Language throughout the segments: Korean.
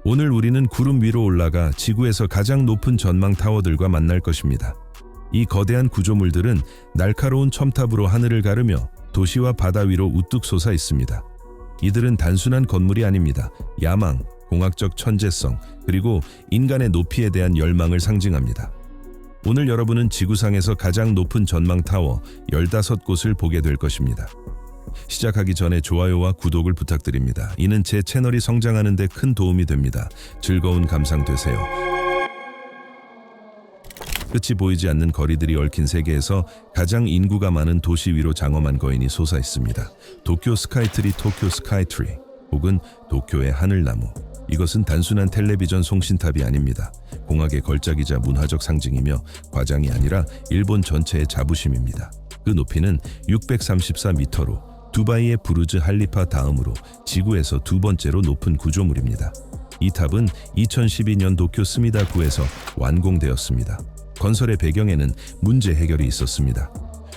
오늘 우리는 구름 위로 올라가 지구에서 가장 높은 전망 타워들과 만날 것입니다. 이 거대한 구조물들은 날카로운 첨탑으로 하늘을 가르며 도시와 바다 위로 우뚝 솟아 있습니다. 이들은 단순한 건물이 아닙니다. 야망, 공학적 천재성, 그리고 인간의 높이에 대한 열망을 상징합니다. 오늘 여러분은 지구상에서 가장 높은 전망 타워 15곳을 보게 될 것입니다. 시작하기 전에 좋아요와 구독을 부탁드립니다. 이는 제 채널이 성장하는 데 큰 도움이 됩니다. 즐거운 감상 되세요. 끝이 보이지 않는 거리들이 얽힌 세계에서 가장 인구가 많은 도시 위로 장엄한 거인이 솟아 있습니다. 도쿄 스카이트리, 도쿄 스카이트리, 혹은 도쿄의 하늘나무. 이것은 단순한 텔레비전 송신탑이 아닙니다. 공학의 걸작이자 문화적 상징이며 과장이 아니라 일본 전체의 자부심입니다. 그 높이는 634m로 두바이의 부르즈 할리파 다음으로 지구에서 두 번째로 높은 구조물입니다. 이 탑은 2012년 도쿄 스미다구에서 완공되었습니다. 건설의 배경에는 문제 해결이 있었습니다.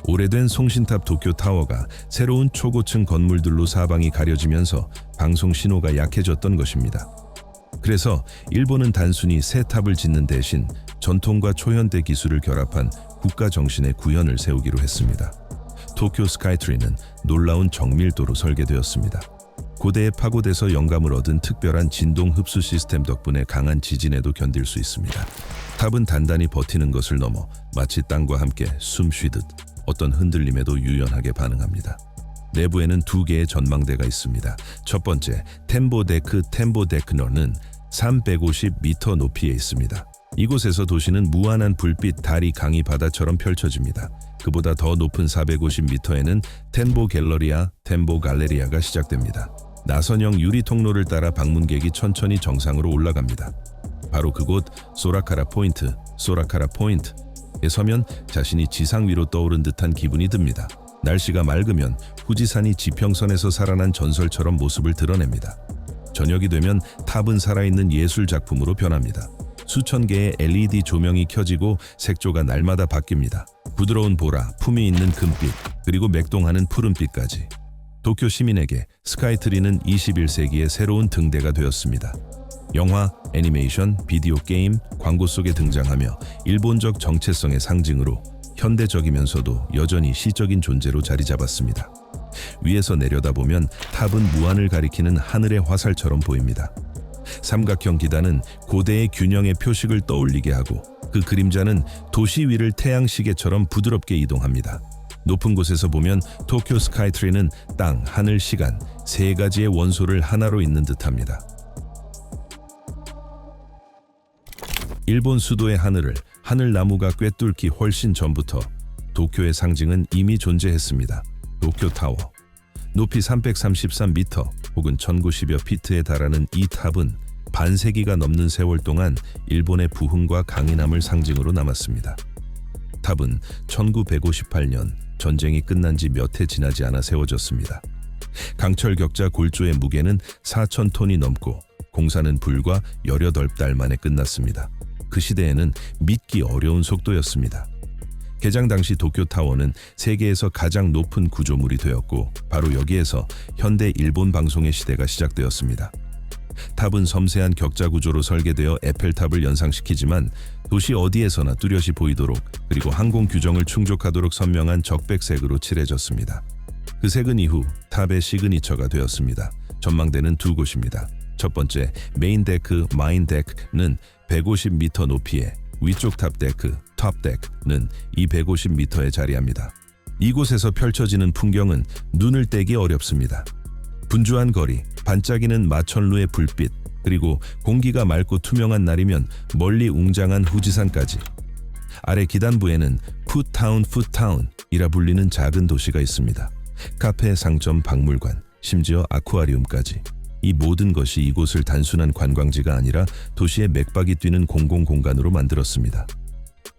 오래된 송신탑 도쿄 타워가 새로운 초고층 건물들로 사방이 가려지면서 방송 신호가 약해졌던 것입니다. 그래서 일본은 단순히 새 탑을 짓는 대신 전통과 초현대 기술을 결합한 국가 정신의 구현을 세우기로 했습니다. 도쿄 스카이트리는 놀라운 정밀도로 설계되었습니다. 고대의 파고대서 영감을 얻은 특별한 진동 흡수 시스템 덕분에 강한 지진에도 견딜 수 있습니다. 탑은 단단히 버티는 것을 넘어 마치 땅과 함께 숨 쉬듯 어떤 흔들림에도 유연하게 반응합니다. 내부에는 두 개의 전망대가 있습니다. 첫 번째, 템보데크 템보데크너는 350m 높이에 있습니다. 이곳에서 도시는 무한한 불빛, 달이, 강이, 바다처럼 펼쳐집니다. 그보다 더 높은 450m에는 템보 갤러리아, 템보 갈레리아가 시작됩니다. 나선형 유리 통로를 따라 방문객이 천천히 정상으로 올라갑니다. 바로 그곳 소라카라 포인트에 서면 자신이 지상 위로 떠오른 듯한 기분이 듭니다. 날씨가 맑으면 후지산이 지평선에서 살아난 전설처럼 모습을 드러냅니다. 저녁이 되면 탑은 살아있는 예술 작품으로 변합니다. 수천 개의 LED 조명이 켜지고 색조가 날마다 바뀝니다. 부드러운 보라, 품이 있는 금빛, 그리고 맥동하는 푸른빛까지. 도쿄 시민에게 스카이트리는 21세기의 새로운 등대가 되었습니다. 영화, 애니메이션, 비디오 게임, 광고 속에 등장하며 일본적 정체성의 상징으로 현대적이면서도 여전히 시적인 존재로 자리 잡았습니다. 위에서 내려다보면 탑은 무한을 가리키는 하늘의 화살처럼 보입니다. 삼각형 기단은 고대의 균형의 표식을 떠올리게 하고 그 그림자는 도시 위를 태양 시계처럼 부드럽게 이동합니다. 높은 곳에서 보면 도쿄 스카이트리는 땅, 하늘, 시간 세 가지의 원소를 하나로 잇는 듯합니다. 일본 수도의 하늘을 하늘나무가 꿰뚫기 훨씬 전부터 도쿄의 상징은 이미 존재했습니다. 도쿄 타워. 높이 333m 혹은 1090여 피트에 달하는 이 탑은 반세기가 넘는 세월 동안 일본의 부흥과 강인함을 상징으로 남았습니다. 탑은 1958년 전쟁이 끝난 지 몇 해 지나지 않아 세워졌습니다. 강철 격자 골조의 무게는 4,000톤이 넘고 공사는 불과 18달 만에 끝났습니다. 그 시대에는 믿기 어려운 속도였습니다. 개장 당시 도쿄타워는 세계에서 가장 높은 구조물이 되었고 바로 여기에서 현대 일본 방송의 시대가 시작되었습니다. 탑은 섬세한 격자 구조로 설계되어 에펠탑을 연상시키지만 도시 어디에서나 뚜렷이 보이도록 그리고 항공 규정을 충족하도록 선명한 적백색으로 칠해졌습니다. 그 색은 이후 탑의 시그니처가 되었습니다. 전망대는 두 곳입니다. 첫 번째 메인 데크, 마인 데크는 150m 높이에 위쪽 탑 데크, 탑 데크는 250m에 자리합니다. 이곳에서 펼쳐지는 풍경은 눈을 떼기 어렵습니다. 분주한 거리, 반짝이는 마천루의 불빛, 그리고 공기가 맑고 투명한 날이면 멀리 웅장한 후지산까지. 아래 기단부에는 풋타운이라 불리는 작은 도시가 있습니다. 카페, 상점, 박물관, 심지어 아쿠아리움까지. 이 모든 것이 이곳을 단순한 관광지가 아니라 도시의 맥박이 뛰는 공공공간으로 만들었습니다.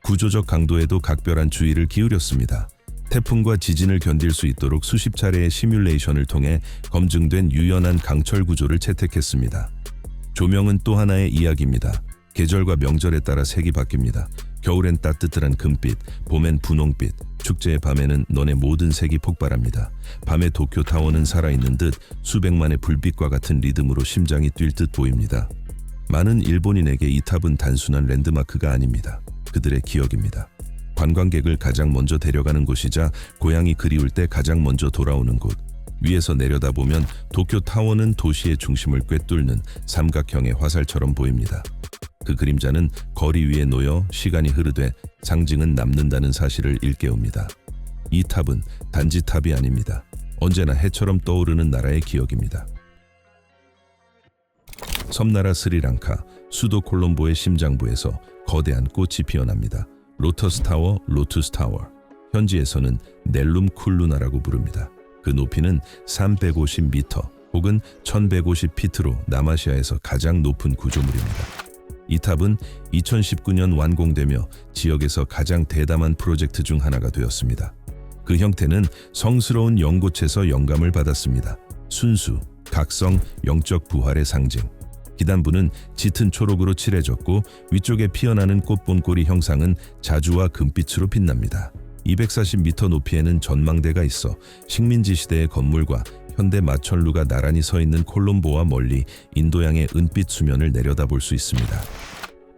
구조적 강도에도 각별한 주의를 기울였습니다. 태풍과 지진을 견딜 수 있도록 수십 차례의 시뮬레이션을 통해 검증된 유연한 강철 구조를 채택했습니다. 조명은 또 하나의 이야기입니다. 계절과 명절에 따라 색이 바뀝니다. 겨울엔 따뜻한 금빛, 봄엔 분홍빛, 축제의 밤에는 너네 모든 색이 폭발합니다. 밤의 도쿄타워는 살아있는 듯 수백만의 불빛과 같은 리듬으로 심장이 뛸 듯 보입니다. 많은 일본인에게 이 탑은 단순한 랜드마크가 아닙니다. 그들의 기억입니다. 관광객을 가장 먼저 데려가는 곳이자 고향이 그리울 때 가장 먼저 돌아오는 곳. 위에서 내려다보면 도쿄타워는 도시의 중심을 꿰뚫는 삼각형의 화살처럼 보입니다. 그 그림자는 거리 위에 놓여 시간이 흐르되 상징은 남는다는 사실을 일깨웁니다. 이 탑은 단지 탑이 아닙니다. 언제나 해처럼 떠오르는 나라의 기억입니다. 섬나라 스리랑카, 수도 콜롬보의 심장부에서 거대한 꽃이 피어납니다. 로터스 타워, 로투스 타워. 현지에서는 넬룸 쿨루나라고 부릅니다. 그 높이는 350m 혹은 1150피트로 남아시아에서 가장 높은 구조물입니다. 이 탑은 2019년 완공되며 지역에서 가장 대담한 프로젝트 중 하나가 되었습니다. 그 형태는 성스러운 연꽃에서 영감을 받았습니다. 순수, 각성, 영적 부활의 상징. 기단부는 짙은 초록으로 칠해졌고 위쪽에 피어나는 꽃본꼬리 형상은 자주와 금빛으로 빛납니다. 240m 높이에는 전망대가 있어 식민지 시대의 건물과 현대 마천루가 나란히 서 있는 콜롬보와 멀리 인도양의 은빛 수면을 내려다볼 수 있습니다.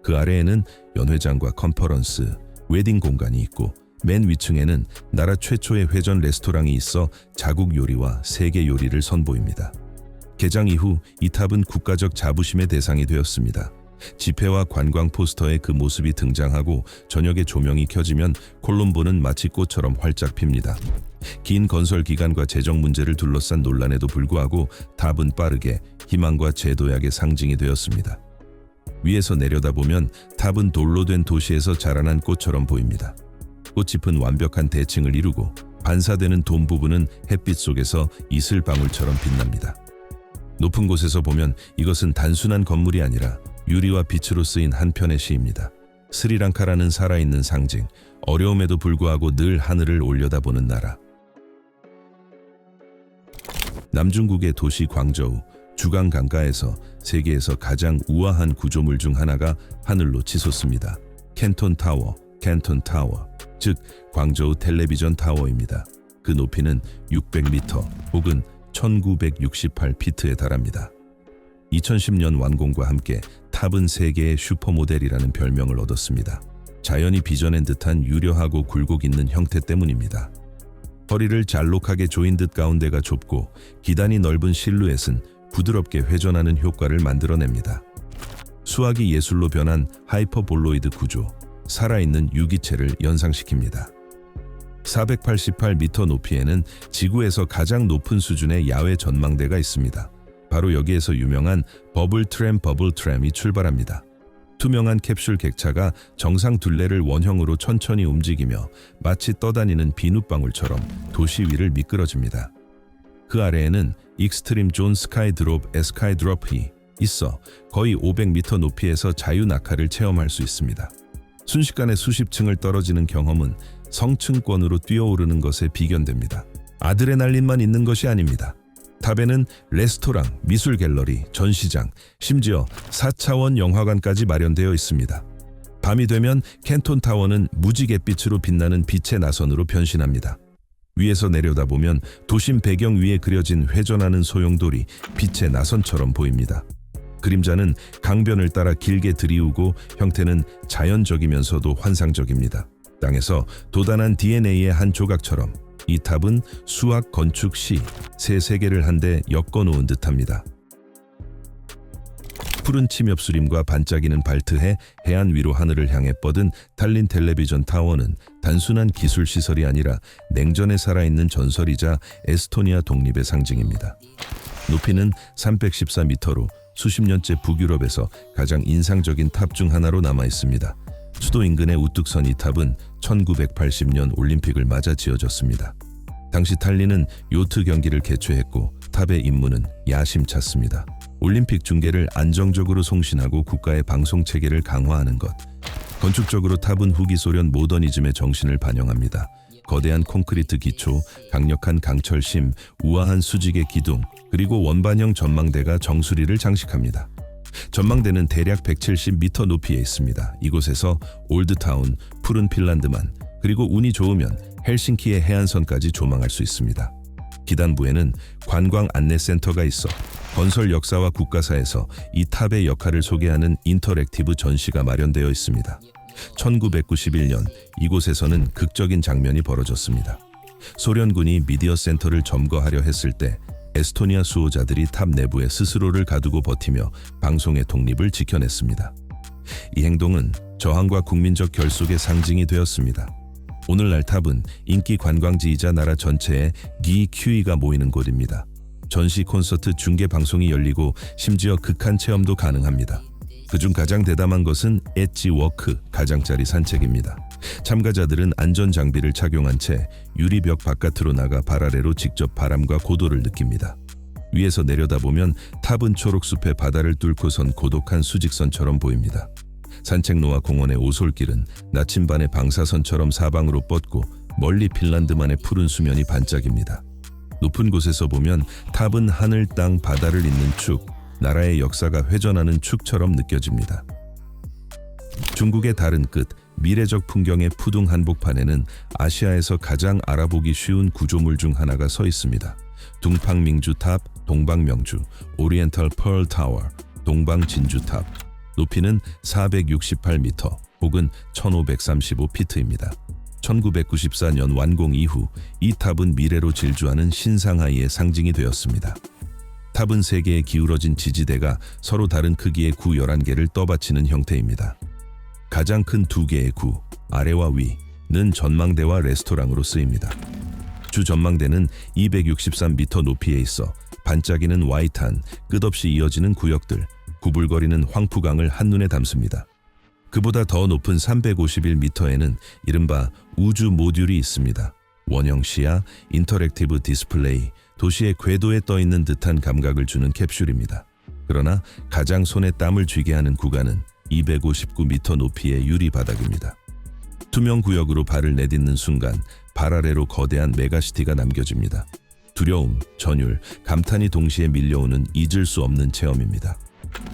그 아래에는 연회장과 컨퍼런스, 웨딩 공간이 있고 맨 위층에는 나라 최초의 회전 레스토랑이 있어 자국 요리와 세계 요리를 선보입니다. 개장 이후 이 탑은 국가적 자부심의 대상이 되었습니다. 지폐와 관광 포스터에 그 모습이 등장하고 저녁에 조명이 켜지면 콜롬보는 마치 꽃처럼 활짝 핍니다. 긴 건설 기간과 재정 문제를 둘러싼 논란에도 불구하고 탑은 빠르게 희망과 재도약의 상징이 되었습니다. 위에서 내려다보면 탑은 돌로 된 도시에서 자라난 꽃처럼 보입니다. 꽃잎은 완벽한 대칭을 이루고 반사되는 돔 부분은 햇빛 속에서 이슬방울처럼 빛납니다. 높은 곳에서 보면 이것은 단순한 건물이 아니라 유리와 빛으로 쓰인 한 편의 시입니다. 스리랑카라는 살아있는 상징, 어려움에도 불구하고 늘 하늘을 올려다보는 나라. 남중국의 도시 광저우, 주강 강가에서 세계에서 가장 우아한 구조물 중 하나가 하늘로 치솟습니다. 캔톤 타워, 즉 광저우 텔레비전 타워입니다. 그 높이는 600m 혹은 1968피트에 달합니다. 2010년 완공과 함께 탑은 세계의 슈퍼모델이라는 별명을 얻었습니다. 자연이 빚어낸 듯한 유려하고 굴곡 있는 형태 때문입니다. 허리를 잘록하게 조인 듯 가운데가 좁고 기단이 넓은 실루엣은 부드럽게 회전하는 효과를 만들어냅니다. 수학이 예술로 변한 하이퍼볼로이드 구조, 살아있는 유기체를 연상시킵니다. 488m 높이에는 지구에서 가장 높은 수준의 야외 전망대가 있습니다. 바로 여기에서 유명한 버블트램이 출발합니다. 투명한 캡슐 객차가 정상 둘레를 원형으로 천천히 움직이며 마치 떠다니는 비눗방울처럼 도시 위를 미끄러집니다. 그 아래에는 익스트림 존 스카이드롭이 있어 거의 500m 높이에서 자유 낙하를 체험할 수 있습니다. 순식간에 수십 층을 떨어지는 경험은 성층권으로 뛰어오르는 것에 비견됩니다. 아드레날린만 있는 것이 아닙니다. 탑에는 레스토랑, 미술 갤러리, 전시장, 심지어 4차원 영화관까지 마련되어 있습니다. 밤이 되면 캔톤 타워는 무지갯빛으로 빛나는 빛의 나선으로 변신합니다. 위에서 내려다보면 도심 배경 위에 그려진 회전하는 소용돌이 빛의 나선처럼 보입니다. 그림자는 강변을 따라 길게 들이우고 형태는 자연적이면서도 환상적입니다. 땅에서 돋아난 DNA의 한 조각처럼 이 탑은 수학, 건축, 시, 세 세계를 한데 엮어놓은 듯합니다. 푸른 침엽수림과 반짝이는 발트해 해안 위로 하늘을 향해 뻗은 탈린 텔레비전 타워는 단순한 기술 시설이 아니라 냉전에 살아있는 전설이자 에스토니아 독립의 상징입니다. 높이는 314m로 수십 년째 북유럽에서 가장 인상적인 탑 중 하나로 남아 있습니다. 수도 인근의 우뚝 선 이 탑은 1980년 올림픽을 맞아 지어졌습니다. 당시 탈린은 요트 경기를 개최했고 탑의 임무는 야심찼습니다. 올림픽 중계를 안정적으로 송신하고 국가의 방송 체계를 강화하는 것. 건축적으로 탑은 후기 소련 모더니즘의 정신을 반영합니다. 거대한 콘크리트 기초, 강력한 강철심, 우아한 수직의 기둥, 그리고 원반형 전망대가 정수리를 장식합니다. 전망대는 대략 170m 높이에 있습니다. 이곳에서 올드타운, 푸른 핀란드만, 그리고 운이 좋으면 헬싱키의 해안선까지 조망할 수 있습니다. 기단부에는 관광 안내센터가 있어 건설 역사와 국가사에서 이 탑의 역할을 소개하는 인터랙티브 전시가 마련되어 있습니다. 1991년 이곳에서는 극적인 장면이 벌어졌습니다. 소련군이 미디어 센터를 점거하려 했을 때 에스토니아 수호자들이 탑 내부에 스스로를 가두고 버티며 방송의 독립을 지켜냈습니다. 이 행동은 저항과 국민적 결속의 상징이 되었습니다. 오늘날 탑은 인기 관광지이자 나라 전체에 기QE가 모이는 곳입니다. 전시, 콘서트, 중계 방송이 열리고 심지어 극한 체험도 가능합니다. 그중 가장 대담한 것은 엣지 워크, 가장자리 산책입니다. 참가자들은 안전 장비를 착용한 채 유리벽 바깥으로 나가 발 아래로 직접 바람과 고도를 느낍니다. 위에서 내려다보면 탑은 초록숲의 바다를 뚫고선 고독한 수직선처럼 보입니다. 산책로와 공원의 오솔길은 나침반의 방사선처럼 사방으로 뻗고 멀리 핀란드만의 푸른 수면이 반짝입니다. 높은 곳에서 보면 탑은 하늘, 땅, 바다를 잇는 축, 나라의 역사가 회전하는 축처럼 느껴집니다. 중국의 다른 끝, 미래적 풍경의 푸둥 한복판에는 아시아에서 가장 알아보기 쉬운 구조물 중 하나가 서 있습니다. 둥팡밍주탑, 동방명주, 오리엔탈 펄 타워, 동방진주탑. 높이는 468m 혹은 1535피트입니다. 1994년 완공 이후 이 탑은 미래로 질주하는 신상하이의 상징이 되었습니다. 탑은 세 개의 기울어진 지지대가 서로 다른 크기의 구 11개를 떠받치는 형태입니다. 가장 큰 두 개의 구, 아래와 위는 전망대와 레스토랑으로 쓰입니다. 주 전망대는 263m 높이에 있어 반짝이는 와이탄, 끝없이 이어지는 구역들, 구불거리는 황푸강을 한눈에 담습니다. 그보다 더 높은 351m에는 이른바 우주 모듈이 있습니다. 원형 시야, 인터랙티브 디스플레이, 도시의 궤도에 떠있는 듯한 감각을 주는 캡슐입니다. 그러나 가장 손에 땀을 쥐게 하는 구간은 259m 높이의 유리 바닥입니다. 투명 구역으로 발을 내딛는 순간 발 아래로 거대한 메가시티가 남겨집니다. 두려움, 전율, 감탄이 동시에 밀려오는 잊을 수 없는 체험입니다.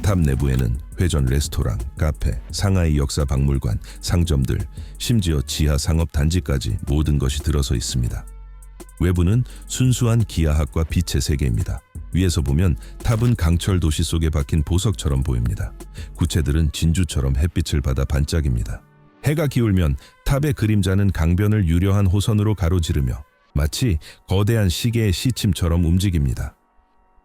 탑 내부에는 회전 레스토랑, 카페, 상하이 역사 박물관, 상점들, 심지어 지하 상업 단지까지 모든 것이 들어서 있습니다. 외부는 순수한 기하학과 빛의 세계입니다. 위에서 보면 탑은 강철 도시 속에 박힌 보석처럼 보입니다. 구체들은 진주처럼 햇빛을 받아 반짝입니다. 해가 기울면 탑의 그림자는 강변을 유려한 호선으로 가로지르며 마치 거대한 시계의 시침처럼 움직입니다.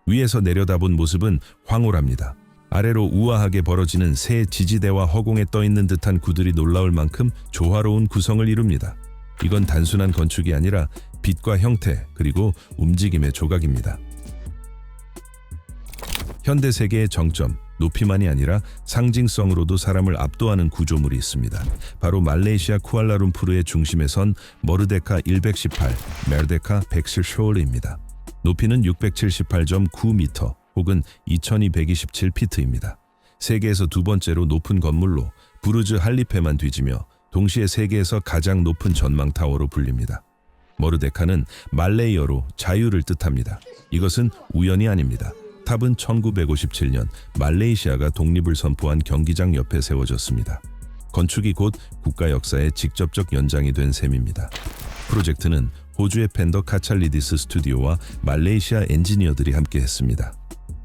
위에서 내려다본 모습은 황홀합니다. 아래로 우아하게 벌어지는 새 지지대와 허공에 떠있는 듯한 구들이 놀라울 만큼 조화로운 구성을 이룹니다. 이건 단순한 건축이 아니라 빛과 형태 그리고 움직임의 조각입니다. 현대 세계의 정점, 높이만이 아니라 상징성으로도 사람을 압도하는 구조물이 있습니다. 바로 말레이시아 쿠알라룸푸르의 중심에 선 머르데카 118, 메르데카 110쇼르입니다. 높이는 678.9m 혹은 2227피트입니다. 세계에서 두 번째로 높은 건물로 부르즈 할리페만 뒤지며 동시에 세계에서 가장 높은 전망타워로 불립니다. 머르데카는 말레이어로 자유를 뜻합니다. 이것은 우연이 아닙니다. 탑은 1957년 말레이시아가 독립을 선포한 경기장 옆에 세워졌습니다. 건축이 곧 국가 역사의 직접적 연장이 된 셈입니다. 프로젝트는 호주의 펜더 카찰리디스 스튜디오와 말레이시아 엔지니어들이 함께 했습니다.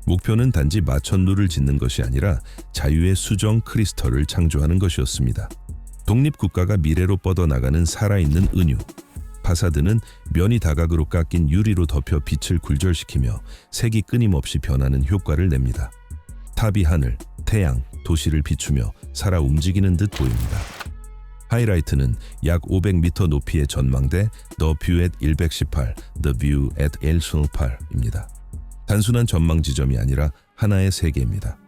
목표는 단지 마천루를 짓는 것이 아니라 자유의 수정 크리스털을 창조하는 것이었습니다. 독립국가가 미래로 뻗어나가는 살아있는 은유. 파사드는 면이 다각으로 깎인 유리로 덮여 빛을 굴절시키며 색이 끊임없이 변하는 효과를 냅니다. 탑이 하늘, 태양, 도시를 비추며 살아 움직이는 듯 보입니다. 하이라이트는 약 500m 높이의 전망대 The View at 118, The View at 118입니다. 단순한 전망 지점이 아니라 하나의 세계입니다.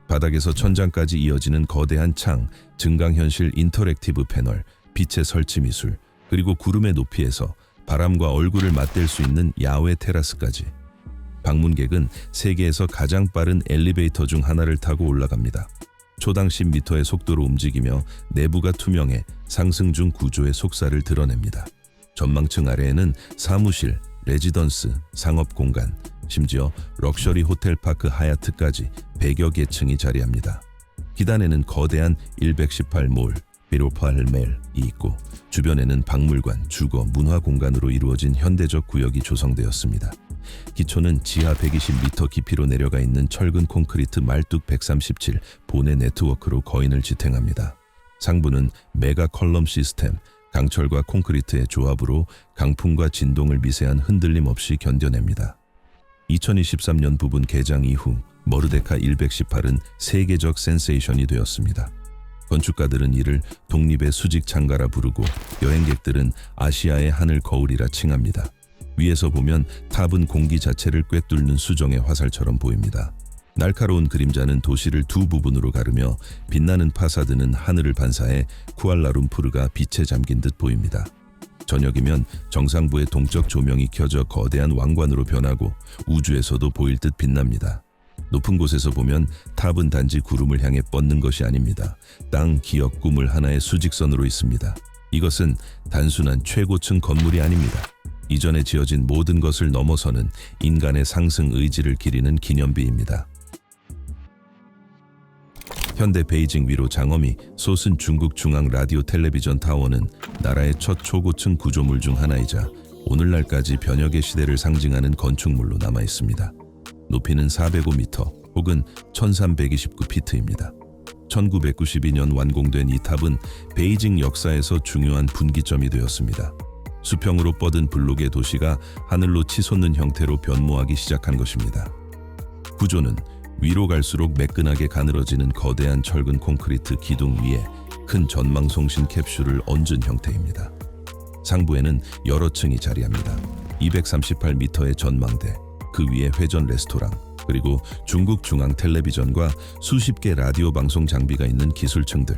바닥에서 천장까지 이어지는 거대한 창, 증강현실 인터랙티브 패널, 빛의 설치 미술, 그리고 구름의 높이에서 바람과 얼굴을 맞댈 수 있는 야외 테라스까지. 방문객은 세계에서 가장 빠른 엘리베이터 중 하나를 타고 올라갑니다. 초당 10m의 속도로 움직이며 내부가 투명해 상승 중 구조의 속살을 드러냅니다. 전망층 아래에는 사무실, 레지던스, 상업공간, 심지어 럭셔리 호텔파크 하얏트까지 100여 개 층이 자리합니다. 기단에는 거대한 118몰, 118멜이 있고 주변에는 박물관, 주거, 문화 공간으로 이루어진 현대적 구역이 조성되었습니다. 기초는 지하 120m 깊이로 내려가 있는 철근 콘크리트 말뚝 137 보내 네트워크로 거인을 지탱합니다. 상부는 메가 컬럼 시스템, 강철과 콘크리트의 조합으로 강풍과 진동을 미세한 흔들림 없이 견뎌냅니다. 2023년 부분 개장 이후 머르데카 118은 세계적 센세이션이 되었습니다. 건축가들은 이를 독립의 수직 창가라 부르고 여행객들은 아시아의 하늘 거울이라 칭합니다. 위에서 보면 탑은 공기 자체를 꿰뚫는 수정의 화살처럼 보입니다. 날카로운 그림자는 도시를 두 부분으로 가르며 빛나는 파사드는 하늘을 반사해 쿠알라룸푸르가 빛에 잠긴 듯 보입니다. 저녁이면 정상부의 동적 조명이 켜져 거대한 왕관으로 변하고 우주에서도 보일 듯 빛납니다. 높은 곳에서 보면 탑은 단지 구름을 향해 뻗는 것이 아닙니다. 땅, 기업, 꿈을 하나의 수직선으로 있습니다. 이것은 단순한 최고층 건물이 아닙니다. 이전에 지어진 모든 것을 넘어서는 인간의 상승 의지를 기리는 기념비입니다. 현대 베이징 위로 장엄히 솟은 중국 중앙 라디오 텔레비전 타워는 나라의 첫 초고층 구조물 중 하나이자 오늘날까지 변혁의 시대를 상징하는 건축물로 남아 있습니다. 높이는 405m 혹은 1329피트입니다. 1992년 완공된 이 탑은 베이징 역사에서 중요한 분기점이 되었습니다. 수평으로 뻗은 블록의 도시가 하늘로 치솟는 형태로 변모하기 시작한 것입니다. 구조는 위로 갈수록 매끈하게 가늘어지는 거대한 철근 콘크리트 기둥 위에 큰 전망송신 캡슐을 얹은 형태입니다. 상부에는 여러 층이 자리합니다. 238m의 전망대, 그 위에 회전 레스토랑, 그리고 중국 중앙 텔레비전과 수십 개 라디오 방송 장비가 있는 기술층들.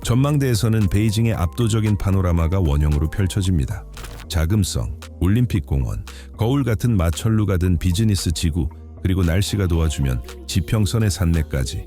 전망대에서는 베이징의 압도적인 파노라마가 원형으로 펼쳐집니다. 자금성, 올림픽공원, 거울 같은 마천루가 든 비즈니스 지구, 그리고 날씨가 도와주면 지평선의 산맥까지.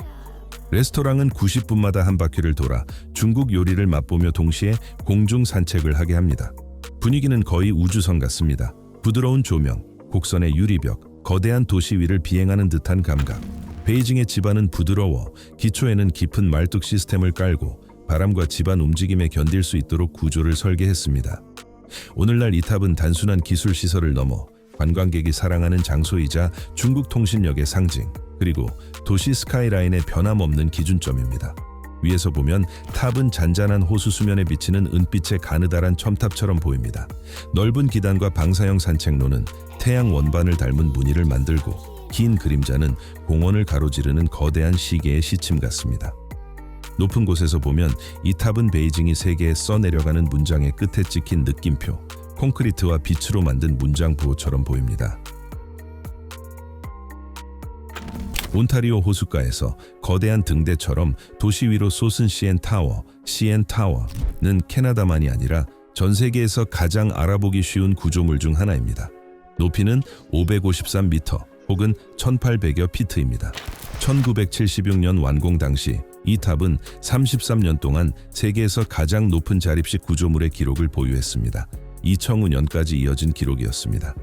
레스토랑은 90분마다 한 바퀴를 돌아 중국 요리를 맛보며 동시에 공중 산책을 하게 합니다. 분위기는 거의 우주선 같습니다. 부드러운 조명, 곡선의 유리벽, 거대한 도시 위를 비행하는 듯한 감각. 베이징의 집안은 부드러워 기초에는 깊은 말뚝 시스템을 깔고 바람과 집안 움직임에 견딜 수 있도록 구조를 설계했습니다. 오늘날 이 탑은 단순한 기술 시설을 넘어 관광객이 사랑하는 장소이자 중국 통신력의 상징, 그리고 도시 스카이라인의 변함없는 기준점입니다. 위에서 보면 탑은 잔잔한 호수 수면에 비치는 은빛의 가느다란 첨탑처럼 보입니다. 넓은 기단과 방사형 산책로는 태양 원반을 닮은 무늬를 만들고 긴 그림자는 공원을 가로지르는 거대한 시계의 시침 같습니다. 높은 곳에서 보면 이 탑은 베이징이 세계에 써내려가는 문장의 끝에 찍힌 느낌표, 콘크리트와 빛으로 만든 문장 부호처럼 보입니다. 온타리오 호숫가에서 거대한 등대처럼 도시 위로 솟은 CN 타워는 캐나다만이 아니라 전 세계에서 가장 알아보기 쉬운 구조물 중 하나입니다. 높이는 553m 혹은 1800여 피트입니다. 1976년 완공 당시 이 탑은 33년 동안 세계에서 가장 높은 자립식 구조물의 기록을 보유했습니다. 2005년까지 이어진 기록이었습니다.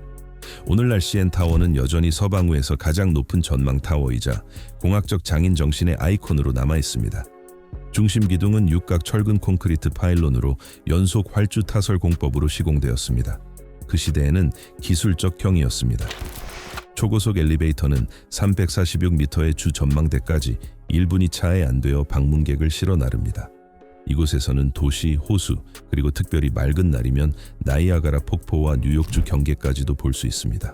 오늘날 CN타워는 여전히 서방우에서 가장 높은 전망 타워이자 공학적 장인 정신의 아이콘으로 남아 있습니다. 중심 기둥은 육각 철근 콘크리트 파일론으로 연속 활주 타설 공법으로 시공되었습니다. 그 시대에는 기술적 형이었습니다. 초고속 엘리베이터는 346m의 주 전망대까지 1분이 차에 안 되어 방문객을 실어 나릅니다. 이곳에서는 도시, 호수, 그리고 특별히 맑은 날이면 나이아가라 폭포와 뉴욕주 경계까지도 볼 수 있습니다.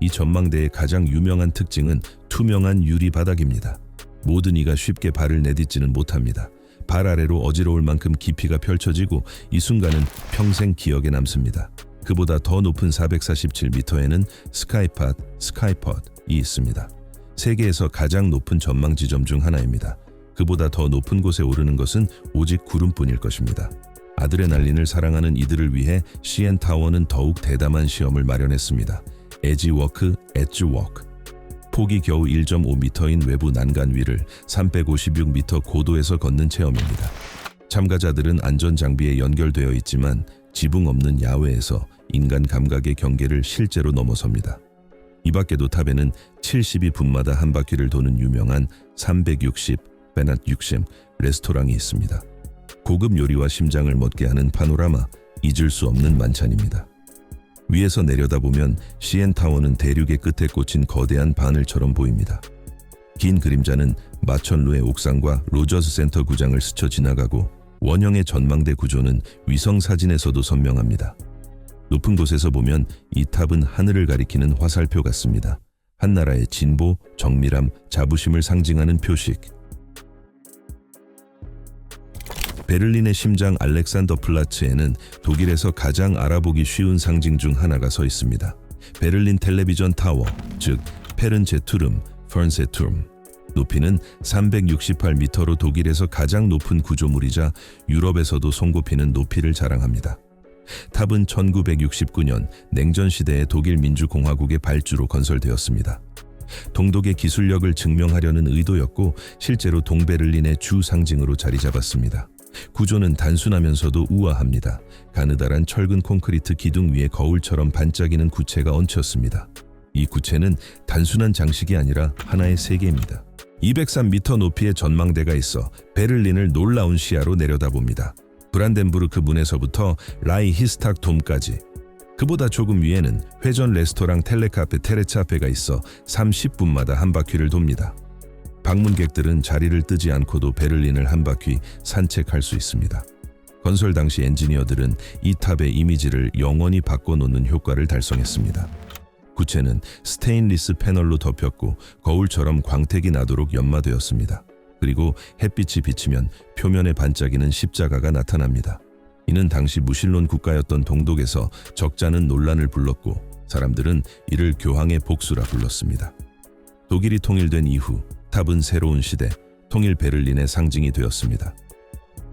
이 전망대의 가장 유명한 특징은 투명한 유리 바닥입니다. 모든 이가 쉽게 발을 내딛지는 못합니다. 발 아래로 어지러울 만큼 깊이가 펼쳐지고 이 순간은 평생 기억에 남습니다. 그보다 더 높은 447m에는 스카이팟이 있습니다. 세계에서 가장 높은 전망 지점 중 하나입니다. 그보다 더 높은 곳에 오르는 것은 오직 구름뿐일 것입니다. 아드레날린을 사랑하는 이들을 위해 CN타워는 더욱 대담한 시험을 마련했습니다. 엣지워크. 폭이 겨우 1.5m인 외부 난간 위를 356m 고도에서 걷는 체험입니다. 참가자들은 안전장비에 연결되어 있지만 지붕 없는 야외에서 인간 감각의 경계를 실제로 넘어섭니다. 이 밖에도 탑에는 72분마다 한 바퀴를 도는 유명한 360 베낫 60 레스토랑이 있습니다. 고급 요리와 심장을 멎게 하는 파노라마, 잊을 수 없는 만찬입니다. 위에서 내려다보면 CN타워는 대륙의 끝에 꽂힌 거대한 바늘처럼 보입니다. 긴 그림자는 마천루의 옥상과 로저스 센터 구장을 스쳐 지나가고 원형의 전망대 구조는 위성 사진에서도 선명합니다. 높은 곳에서 보면 이 탑은 하늘을 가리키는 화살표 같습니다. 한 나라의 진보, 정밀함, 자부심을 상징하는 표식. 베를린의 심장 알렉산더 플라츠에는 독일에서 가장 알아보기 쉬운 상징 중 하나가 서 있습니다. 베를린 텔레비전 타워, 즉 페른제투름, 펀세투름. 높이는 368m로 독일에서 가장 높은 구조물이자 유럽에서도 손꼽히는 높이를 자랑합니다. 탑은 1969년 냉전 시대의 독일 민주공화국의 발주로 건설되었습니다. 동독의 기술력을 증명하려는 의도였고 실제로 동베를린의 주 상징으로 자리 잡았습니다. 구조는 단순하면서도 우아합니다. 가느다란 철근 콘크리트 기둥 위에 거울처럼 반짝이는 구체가 얹혔습니다. 이 구체는 단순한 장식이 아니라 하나의 세계입니다. 203m 높이의 전망대가 있어 베를린을 놀라운 시야로 내려다봅니다. 브란덴부르크 문에서부터 라이히스탁 돔까지. 그보다 조금 위에는 회전 레스토랑 텔레카페 테레차페가 있어 30분마다 한 바퀴를 돕니다. 방문객들은 자리를 뜨지 않고도 베를린을 한 바퀴 산책할 수 있습니다. 건설 당시 엔지니어들은 이 탑의 이미지를 영원히 바꿔놓는 효과를 달성했습니다. 구체는 스테인리스 패널로 덮였고 거울처럼 광택이 나도록 연마되었습니다. 그리고 햇빛이 비치면 표면에 반짝이는 십자가가 나타납니다. 이는 당시 무신론 국가였던 동독에서 적잖은 논란을 불렀고 사람들은 이를 교황의 복수라 불렀습니다. 독일이 통일된 이후 탑은 새로운 시대, 통일 베를린의 상징이 되었습니다.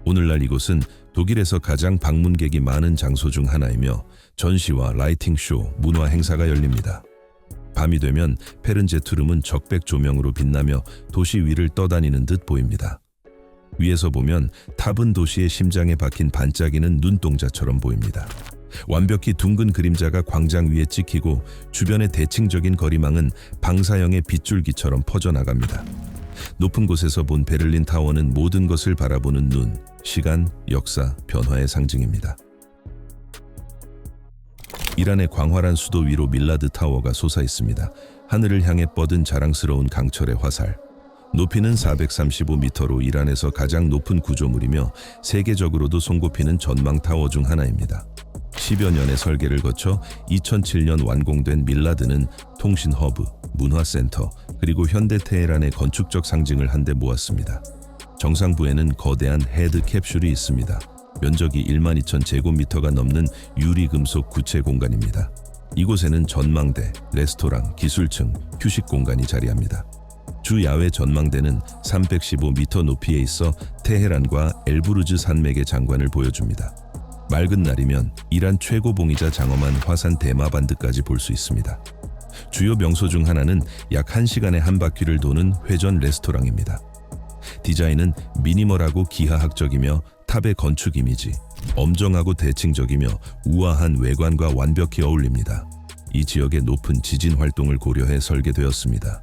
오늘날 이곳은 독일에서 가장 방문객이 많은 장소 중 하나이며 전시와 라이팅쇼, 문화 행사가 열립니다. 밤이 되면 페른제투름은 적백 조명으로 빛나며 도시 위를 떠다니는 듯 보입니다. 위에서 보면 탑은 도시의 심장에 박힌 반짝이는 눈동자처럼 보입니다. 완벽히 둥근 그림자가 광장 위에 찍히고 주변의 대칭적인 거리망은 방사형의 빗줄기처럼 퍼져나갑니다. 높은 곳에서 본 베를린 타워는 모든 것을 바라보는 눈, 시간, 역사, 변화의 상징입니다. 이란의 광활한 수도 위로 밀라드 타워가 솟아 있습니다. 하늘을 향해 뻗은 자랑스러운 강철의 화살. 높이는 435m로 이란에서 가장 높은 구조물이며 세계적으로도 손꼽히는 전망 타워 중 하나입니다. 10여 년의 설계를 거쳐 2007년 완공된 밀라드는 통신 허브, 문화센터, 그리고 현대 테헤란의 건축적 상징을 한데 모았습니다. 정상부에는 거대한 헤드 캡슐이 있습니다. 면적이 12,000제곱미터가 넘는 유리금속 구체 공간입니다. 이곳에는 전망대, 레스토랑, 기술층, 휴식 공간이 자리합니다. 주 야외 전망대는 315m 높이에 있어 테헤란과 엘브루즈 산맥의 장관을 보여줍니다. 맑은 날이면 이란 최고봉이자 장엄한 화산 대마반드까지 볼 수 있습니다. 주요 명소 중 하나는 약 1시간에 한 바퀴를 도는 회전 레스토랑입니다. 디자인은 미니멀하고 기하학적이며 탑의 건축 이미지, 엄정하고 대칭적이며 우아한 외관과 완벽히 어울립니다. 이 지역의 높은 지진 활동을 고려해 설계되었습니다.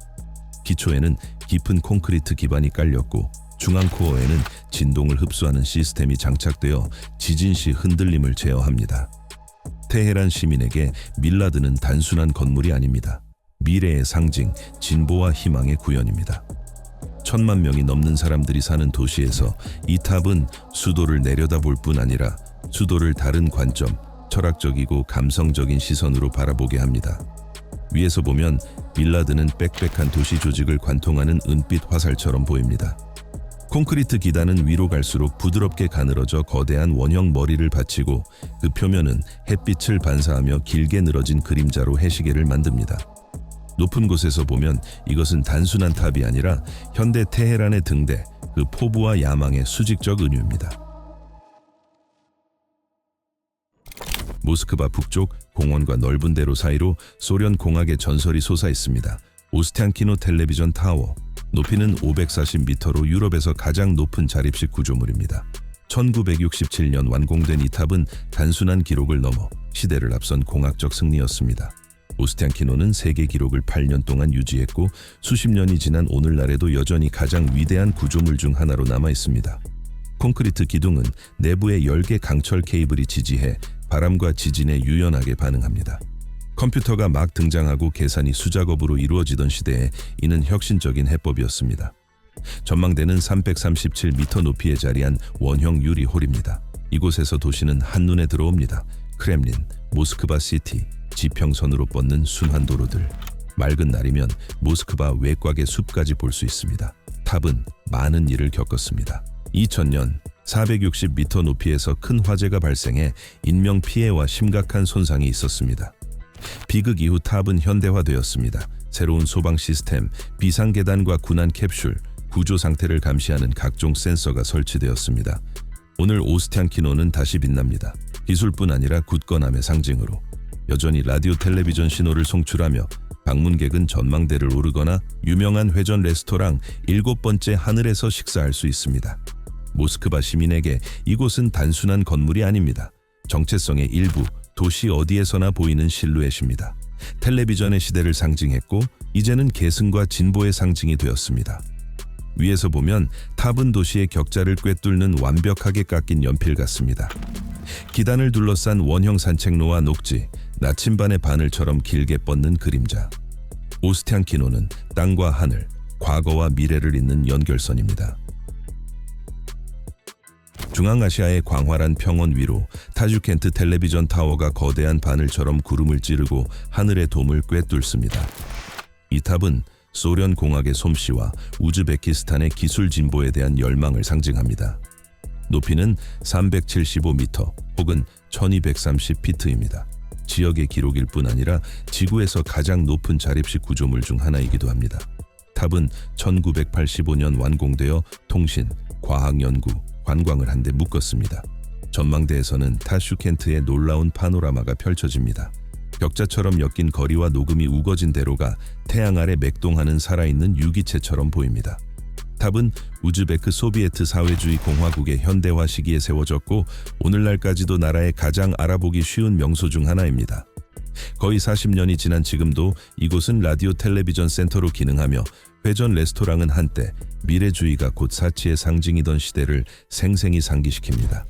기초에는 깊은 콘크리트 기반이 깔렸고 중앙 코어에는 진동을 흡수하는 시스템이 장착되어 지진 시 흔들림을 제어합니다. 테헤란 시민에게 밀라드는 단순한 건물이 아닙니다. 미래의 상징, 진보와 희망의 구현입니다. 1,000만 명이 넘는 사람들이 사는 도시에서 이 탑은 수도를 내려다볼 뿐 아니라 수도를 다른 관점, 철학적이고 감성적인 시선으로 바라보게 합니다. 위에서 보면 밀라드는 빽빽한 도시 조직을 관통하는 은빛 화살처럼 보입니다. 콘크리트 기단은 위로 갈수록 부드럽게 가늘어져 거대한 원형 머리를 받치고 그 표면은 햇빛을 반사하며 길게 늘어진 그림자로 해시계를 만듭니다. 높은 곳에서 보면 이것은 단순한 탑이 아니라 현대 테헤란의 등대, 그 포부와 야망의 수직적 은유입니다. 모스크바 북쪽 공원과 넓은 대로 사이로 소련 공학의 전설이 솟아 있습니다. 오스티안키노 텔레비전 타워. 높이는 540m로 유럽에서 가장 높은 자립식 구조물입니다. 1967년 완공된 이 탑은 단순한 기록을 넘어 시대를 앞선 공학적 승리였습니다. 오스티안키노는 세계 기록을 8년 동안 유지했고 수십 년이 지난 오늘날에도 여전히 가장 위대한 구조물 중 하나로 남아 있습니다. 콘크리트 기둥은 내부에 10개 강철 케이블이 지지해 바람과 지진에 유연하게 반응합니다. 컴퓨터가 막 등장하고 계산이 수작업으로 이루어지던 시대에 이는 혁신적인 해법이었습니다. 전망대는 337m 높이에 자리한 원형 유리홀입니다. 이곳에서 도시는 한눈에 들어옵니다. 크렘린, 모스크바 시티, 지평선으로 뻗는 순환도로들. 맑은 날이면 모스크바 외곽의 숲까지 볼 수 있습니다. 탑은 많은 일을 겪었습니다. 2000년 460m 높이에서 큰 화재가 발생해 인명피해와 심각한 손상이 있었습니다. 비극 이후 탑은 현대화되었습니다. 새로운 소방 시스템, 비상계단과 군안 캡슐, 구조 상태를 감시하는 각종 센서가 설치되었습니다. 오늘 오스티안키노는 다시 빛납니다. 기술뿐 아니라 굳건함의 상징으로. 여전히 라디오 텔레비전 신호를 송출하며 방문객은 전망대를 오르거나 유명한 회전 레스토랑 7번째 하늘에서 식사할 수 있습니다. 모스크바 시민에게 이곳은 단순한 건물이 아닙니다. 정체성의 일부, 도시 어디에서나 보이는 실루엣입니다. 텔레비전의 시대를 상징했고 이제는 계승과 진보의 상징이 되었습니다. 위에서 보면 탑은 도시의 격자를 꿰뚫는 완벽하게 깎인 연필 같습니다. 기단을 둘러싼 원형 산책로와 녹지, 나침반의 바늘처럼 길게 뻗는 그림자. 오스티안키노는 땅과 하늘, 과거와 미래를 잇는 연결선입니다. 중앙아시아의 광활한 평원 위로 타슈켄트 텔레비전 타워가 거대한 바늘처럼 구름을 찌르고 하늘의 돔을 꿰뚫습니다. 이 탑은 소련 공학의 솜씨와 우즈베키스탄의 기술 진보에 대한 열망을 상징합니다. 높이는 375m 혹은 1230피트입니다. 지역의 기록일 뿐 아니라 지구에서 가장 높은 자립식 구조물 중 하나이기도 합니다. 탑은 1985년 완공되어 통신, 과학연구, 관광을 한데 묶었습니다. 전망대에서는 타슈켄트의 놀라운 파노라마가 펼쳐집니다. 격자처럼 엮인 거리와 녹음이 우거진 대로가 태양 아래 맥동하는 살아있는 유기체처럼 보입니다. 탑은 우즈베크 소비에트 사회주의 공화국의 현대화 시기에 세워졌고 오늘날까지도 나라의 가장 알아보기 쉬운 명소 중 하나입니다. 거의 40년이 지난 지금도 이곳은 라디오 텔레비전 센터로 기능하며 회전 레스토랑은 한때 미래주의가 곧 사치의 상징이던 시대를 생생히 상기시킵니다.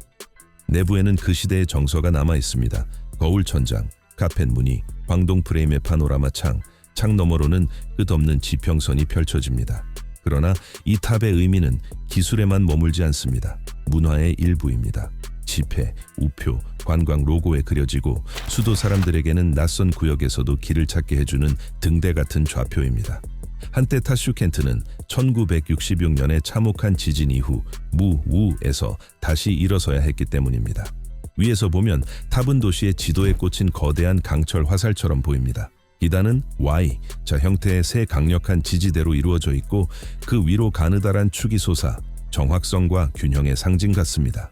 내부에는 그 시대의 정서가 남아 있습니다. 거울 천장, 카펫 무늬, 광동 프레임의 파노라마 창 너머로는 끝없는 지평선이 펼쳐집니다. 그러나 이 탑의 의미는 기술에만 머물지 않습니다. 문화의 일부입니다. 지폐, 우표, 관광 로고에 그려지고 수도 사람들에게는 낯선 구역에서도 길을 찾게 해주는 등대 같은 좌표입니다. 한때 타슈켄트는 1966년에 참혹한 지진 이후 무우에서 다시 일어서야 했기 때문입니다. 위에서 보면 탑은 도시의 지도에 꽂힌 거대한 강철 화살처럼 보입니다. 기단은 Y자 형태의 세 강력한 지지대로 이루어져 있고 그 위로 가느다란 축이 솟아 정확성과 균형의 상징 같습니다.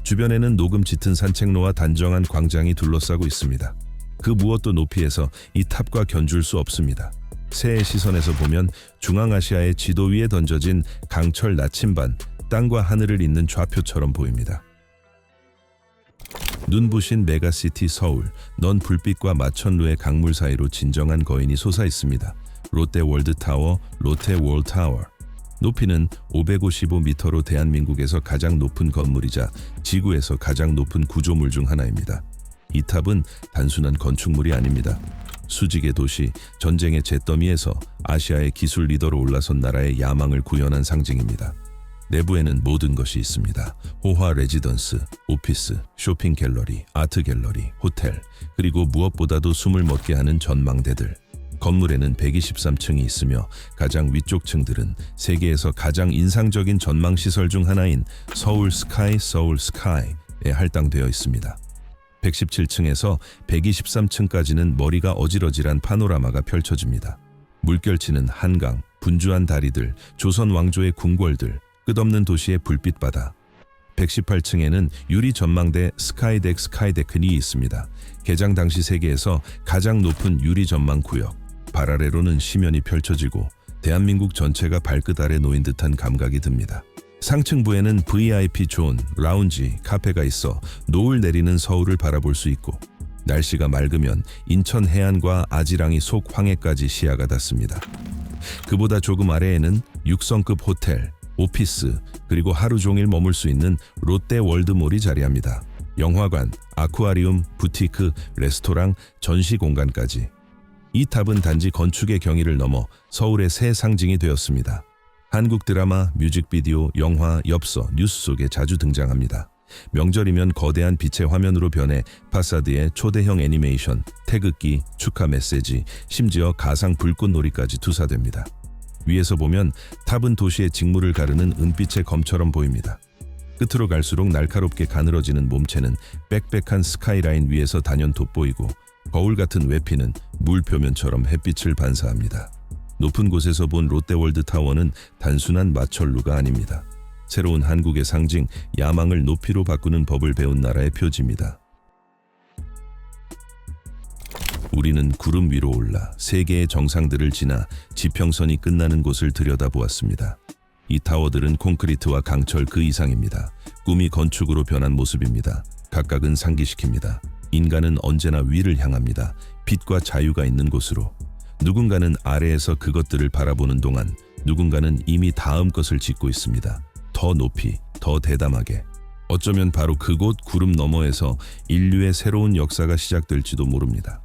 주변에는 녹음 짙은 산책로와 단정한 광장이 둘러싸고 있습니다. 그 무엇도 높이에서 이 탑과 견줄 수 없습니다. 새의 시선에서 보면 중앙아시아의 지도 위에 던져진 강철 나침반, 땅과 하늘을 잇는 좌표처럼 보입니다. 눈부신 메가시티 서울, 넌 불빛과 마천루의 강물 사이로 진정한 거인이 솟아 있습니다. 롯데월드타워, 롯데월타워. 높이는 555m로 대한민국에서 가장 높은 건물이자 지구에서 가장 높은 구조물 중 하나입니다. 이 탑은 단순한 건축물이 아닙니다. 수직의 도시, 전쟁의 잿더미에서 아시아의 기술 리더로 올라선 나라의 야망을 구현한 상징입니다. 내부에는 모든 것이 있습니다. 호화 레지던스, 오피스, 쇼핑 갤러리, 아트 갤러리, 호텔, 그리고 무엇보다도 숨을 멎게 하는 전망대들. 건물에는 123층이 있으며 가장 위쪽 층들은 세계에서 가장 인상적인 전망시설 중 하나인 서울 스카이에 할당되어 있습니다. 117층에서 123층까지는 머리가 어지러질한 파노라마가 펼쳐집니다. 물결치는 한강, 분주한 다리들, 조선 왕조의 궁궐들, 끝없는 도시의 불빛바다. 118층에는 유리 전망대 스카이데크니 있습니다. 개장 당시 세계에서 가장 높은 유리 전망 구역. 발 아래로는 시면이 펼쳐지고 대한민국 전체가 발끝 아래 놓인 듯한 감각이 듭니다. 상층부에는 VIP 존, 라운지, 카페가 있어 노을 내리는 서울을 바라볼 수 있고 날씨가 맑으면 인천 해안과 아지랑이 속 황해까지 시야가 닿습니다. 그보다 조금 아래에는 6성급 호텔, 오피스, 그리고 하루 종일 머물 수 있는 롯데 월드몰이 자리합니다. 영화관, 아쿠아리움, 부티크, 레스토랑, 전시 공간까지. 이 탑은 단지 건축의 경이를 넘어 서울의 새 상징이 되었습니다. 한국 드라마, 뮤직비디오, 영화, 엽서, 뉴스 속에 자주 등장합니다. 명절이면 거대한 빛의 화면으로 변해 파사드에 초대형 애니메이션, 태극기, 축하 메시지, 심지어 가상 불꽃놀이까지 투사됩니다. 위에서 보면 탑은 도시의 직무를 가르는 은빛의 검처럼 보입니다. 끝으로 갈수록 날카롭게 가늘어지는 몸체는 빽빽한 스카이라인 위에서 단연 돋보이고 거울 같은 외피는 물 표면처럼 햇빛을 반사합니다. 높은 곳에서 본 롯데월드 타워는 단순한 마천루가 아닙니다. 새로운 한국의 상징, 야망을 높이로 바꾸는 법을 배운 나라의 표지입니다. 우리는 구름 위로 올라 세계의 정상들을 지나 지평선이 끝나는 곳을 들여다보았습니다. 이 타워들은 콘크리트와 강철 그 이상입니다. 꿈이 건축으로 변한 모습입니다. 각각은 상기시킵니다. 인간은 언제나 위를 향합니다. 빛과 자유가 있는 곳으로. 누군가는 아래에서 그것들을 바라보는 동안 누군가는 이미 다음 것을 짓고 있습니다. 더 높이, 더 대담하게. 어쩌면 바로 그곳 구름 너머에서 인류의 새로운 역사가 시작될지도 모릅니다.